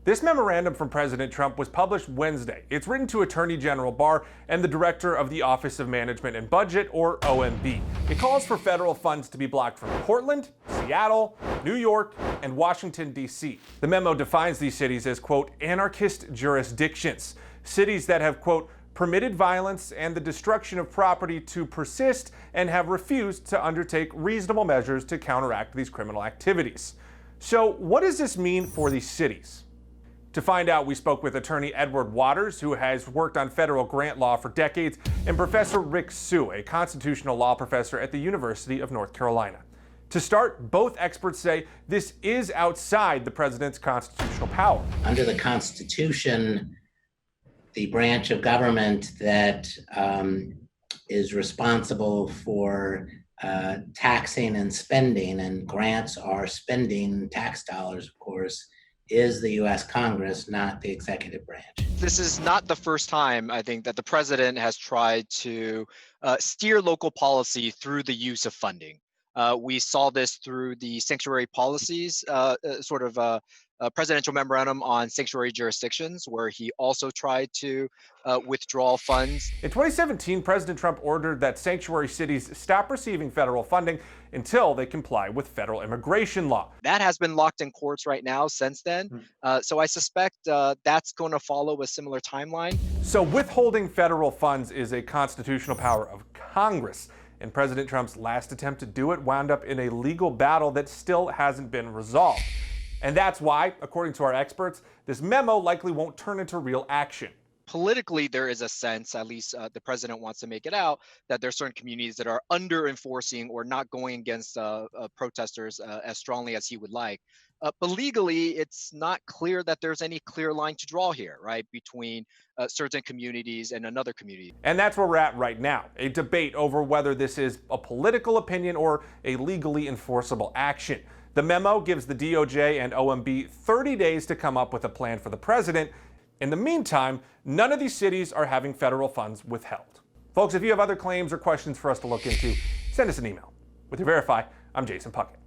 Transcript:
This memorandum from President Trump was published Wednesday. It's written to Attorney General Barr and the Director of the Office of Management and Budget, or OMB. It calls for federal funds to be blocked from Portland, Seattle, New York, and Washington, D.C. The memo defines these cities as, quote, anarchist jurisdictions, cities that have, quote, permitted violence and the destruction of property to persist and have refused to undertake reasonable measures to counteract these criminal activities. So what does this mean for these cities? To find out, we spoke with attorney Edward Waters, who has worked on federal grant law for decades, and Professor Rick Sue, a constitutional law professor at the University of North Carolina. To start, both experts say this is outside the president's constitutional power. Under the Constitution, the branch of government that is responsible for taxing and spending, and grants are spending tax dollars, of course, is the U.S. Congress, not the executive branch. This is not the first time, I think, that the president has tried to steer local policy through the use of funding. We saw this through the sanctuary policies, presidential memorandum on sanctuary jurisdictions, where he also tried to withdraw funds. In 2017, President Trump ordered that sanctuary cities stop receiving federal funding until they comply with federal immigration law. That has been locked in courts right now since then. So I suspect that's going to follow a similar timeline. So withholding federal funds is a constitutional power of Congress. And President Trump's last attempt to do it wound up in a legal battle that still hasn't been resolved. And that's why, according to our experts, this memo likely won't turn into real action. Politically, there is a sense, at least the president wants to make it out, that there are certain communities that are under enforcing or not going against protesters as strongly as he would like. But legally, it's not clear that there's any clear line to draw here, right, between certain communities and another community. And that's where we're at right now, a debate over whether this is a political opinion or a legally enforceable action. The memo gives the DOJ and OMB 30 days to come up with a plan for the president. In the meantime, none of these cities are having federal funds withheld. Folks, if you have other claims or questions for us to look into, send us an email. With your Verify, I'm Jason Puckett.